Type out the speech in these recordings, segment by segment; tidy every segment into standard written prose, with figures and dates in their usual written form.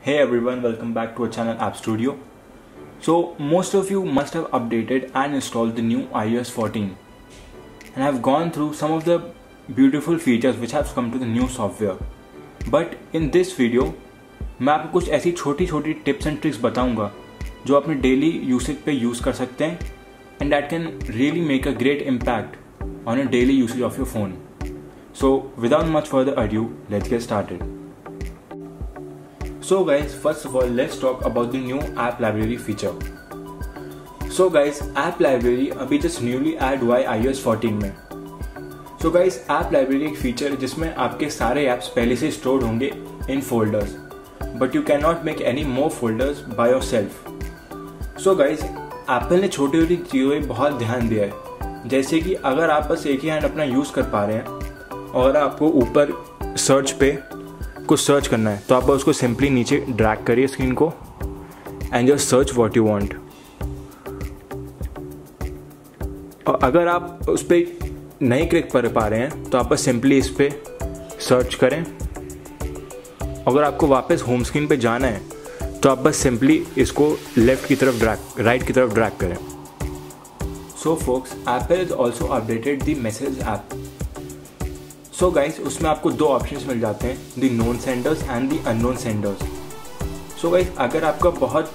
Hey everyone, welcome back to our channel App Studio. So most of you must have updated and installed the new iOS 14 and have gone through some of the beautiful features which have come to the new software. But in this video मैं आपको कुछ ऐसी छोटी छोटी tips and tricks बताऊंगा जो अपने daily usage पे यूज़ कर सकते हैं and that can really make a great impact on a daily usage of your phone. So without much further ado, let's get started. So guys, first of all, let's talk about the new app library feature. So guys, app library अभी just newly add हुआ है iOS 14 में. So guys, app library एक feature है जिसमें आपके सारे apps पहले से stored होंगे in folders, but you cannot make any more folders by yourself. So guys, Apple ने छोटी छोटी चीज़ों पे बहुत ध्यान दिया है, जैसे कि अगर आप बस एक ही हैंड अपना यूज़ कर पा रहे हैं और आपको ऊपर सर्च पे कुछ सर्च करना है तो आप उसको सिंपली नीचे ड्रैग करिए स्क्रीन को and just search what you want. और अगर आप उस पर नहीं क्लिक कर पा रहे हैं तो आप बस सिंपली इस पर सर्च करें. अगर आपको वापस होम स्क्रीन पे जाना है तो आप बस सिंपली इसको लेफ्ट की तरफ ड्रैग राइट की तरफ ड्रैग करें. So folks, Apple is also updated the message app. So guys, उसमें आपको दो ऑप्शंस मिल जाते हैं, the known senders and the unknown senders. So guys, अगर आपका बहुत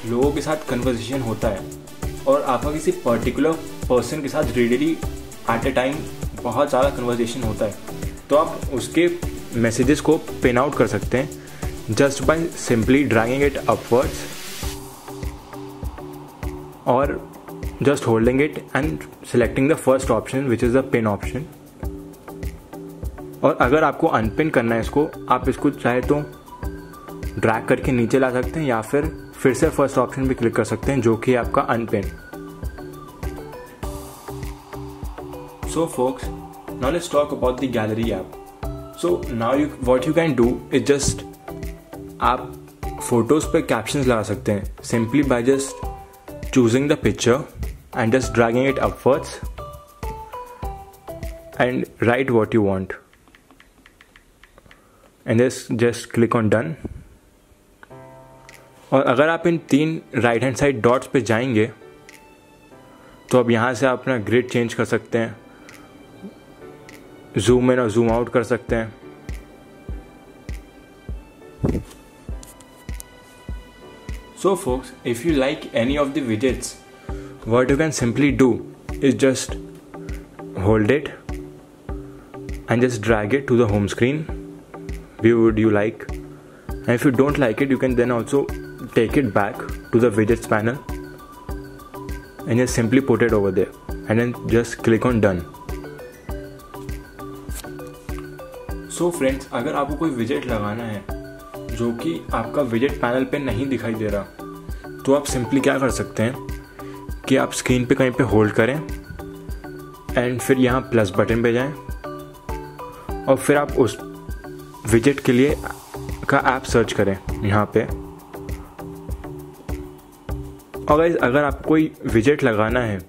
लोगों के साथ कन्वर्सेशन होता है और आपका किसी पर्टिकुलर पर्सन के साथ रेडिली एट ए टाइम बहुत ज़्यादा कन्वर्सेशन होता है तो आप उसके मैसेजेस को पिन आउट कर सकते हैं just by simply dragging it upwards और just holding it and selecting the first option which is the pin option. और अगर आपको अनपिन करना है इसको, आप इसको चाहे तो ड्रैग करके नीचे ला सकते हैं या फिर से फर्स्ट ऑप्शन पे क्लिक कर सकते हैं जो कि आपका unpin. So focus, now let's talk about the gallery app. So now what you can do is just आप फोटोज पे कैप्शंस लगा सकते हैं simply by just choosing the picture and just dragging it upwards and right what you want and just click on done. और अगर आप इन तीन right hand side dots पे जाएंगे तो अब यहाँ से आप अपना ग्रिड चेंज कर सकते हैं, जूम इन और जूम आउट कर सकते हैं. So folks, if you like any of the widgets, what you can simply do is just hold it and just drag it to the home screen view would you like, and if you don't like it you can then also take it back to the widgets panel and just simply put it over there and then just click on done. So friends, अगर आपको कोई widget लगाना है जो कि आपका widget panel पे नहीं दिखाई दे रहा तो आप सिंपली क्या कर सकते हैं कि आप स्क्रीन पे कहीं पे होल्ड करें एंड फिर यहाँ प्लस बटन पे जाएं और फिर आप उस विजेट के लिए का ऐप सर्च करें यहाँ पे. और गाइस, अगर आपको कोई विजेट लगाना है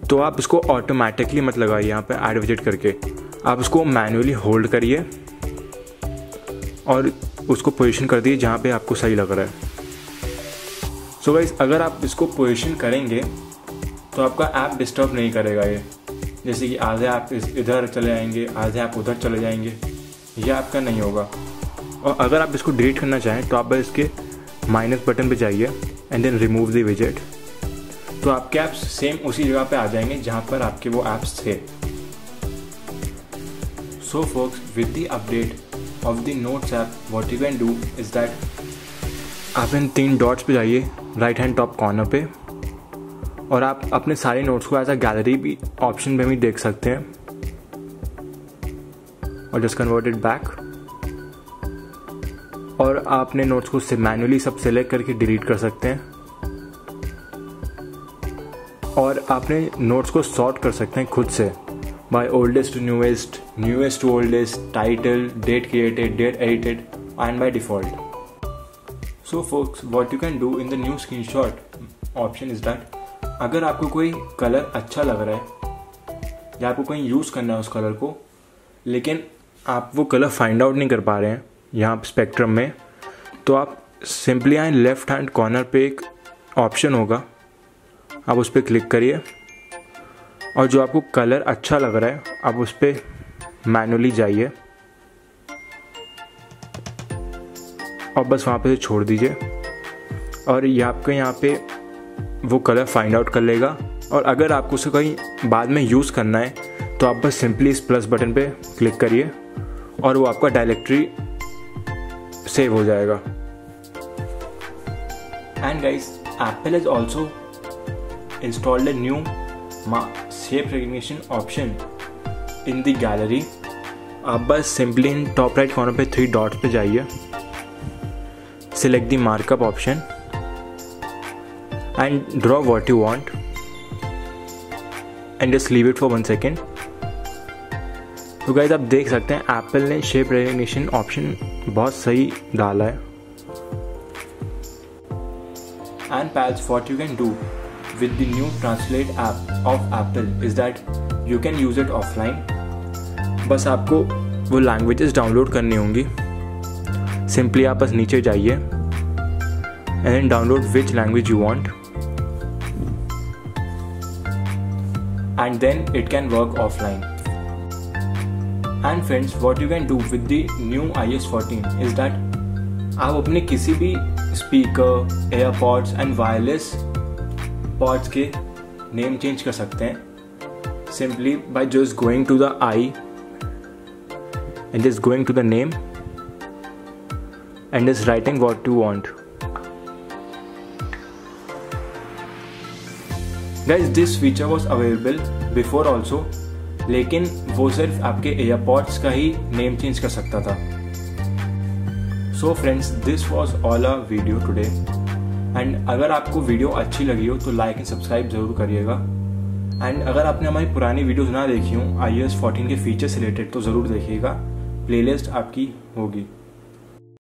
तो आप इसको ऑटोमेटिकली मत लगाइए यहाँ पे ऐड विजेट करके, आप उसको मैन्युअली होल्ड करिए और उसको पोजीशन कर दिए जहाँ पे आपको सही लग रहा है. सो गाइस, अगर आप इसको पोजीशन करेंगे तो आपका ऐप डिस्टर्ब नहीं करेगा ये, जैसे कि आधे ऐप इधर चले जाएंगे आधे ऐप उधर चले जाएंगे, ये आपका नहीं होगा. और अगर आप इसको डिलीट करना चाहें तो आप बस इसके माइनस बटन पे जाइए एंड देन रिमूव द विजेट, तो आपके ऐप्स सेम उसी जगह पे आ जाएंगे जहाँ पर आपके वो ऐप्स थे. सो focus, with the update of the notes app what you can do is that आप इन तीन डॉट्स पे जाइए राइट हैंड टॉप कॉर्नर पे और आप अपने सारे नोट्स को एज अ गैलरी भी ऑप्शन में भी देख सकते हैं और जस्ट कन्वर्ट इट बैक. और आप अपने नोट्स को मैन्युअली सब सेलेक्ट करके डिलीट कर सकते हैं और अपने नोट्स को सॉर्ट कर सकते हैं खुद से by oldest to newest, newest to oldest, title, date created, date edited and by default. So folks, what you can do in the new screenshot option is that अगर आपको कोई कलर अच्छा लग रहा है या आपको कहीं यूज़ करना है उस कलर को लेकिन आप वो कलर फाइंड आउट नहीं कर पा रहे हैं यहाँ स्पेक्ट्रम में, तो आप सिंपली यहाँ लेफ़्ट हैंड कॉर्नर पे एक ऑप्शन होगा, आप उस पर क्लिक करिए और जो आपको कलर अच्छा लग रहा है आप उस पर मैनुअली जाइए और बस वहाँ पे छोड़ दीजिए और ये आपको यहाँ पे वो कलर फाइंड आउट कर लेगा। और अगर आपको उसे कहीं बाद में यूज़ करना है तो आप बस सिंपली इस प्लस बटन पे क्लिक करिए और वो आपका डायरेक्टरी सेव हो जाएगा। And guys, Apple has also installed a new shape recognition option in the gallery. आप बस simply in top right corner पे 3 डॉट्स पे जाइए, select the markup option and draw what you want and just leave it for 1 second. तो guys आप देख सकते हैं एप्पल ने शेप रिकग्निशन ऑप्शन बहुत सही डाला है। And पैल्स, what you can do with the new translate app of Apple is that you can use it offline. बस आपको वो लैंग्वेजेस डाउनलोड करनी होंगी। सिंपली आप बस नीचे जाइए and download which language you want and then it can work offline. And friends, what you can do with the new iOS 14 is that आप अपने किसी भी speaker, AirPods and wireless pods के नेम चेंज कर सकते हैं simply by just going to the i and just going to the name and just writing what you want. Guys, this feature was available before also, लेकिन वो सिर्फ आपके AirPods का ही name change कर सकता था। So friends, this was all our video today. And अगर आपको वीडियो अच्छी लगी हो तो लाइक एंड सब्सक्राइब जरूर करिएगा। एंड अगर आपने हमारी पुरानी वीडियोस ना देखी हो iOS 14 के फीचर से रिलेटेड तो ज़रूर देखिएगा, प्लेलिस्ट आपकी होगी।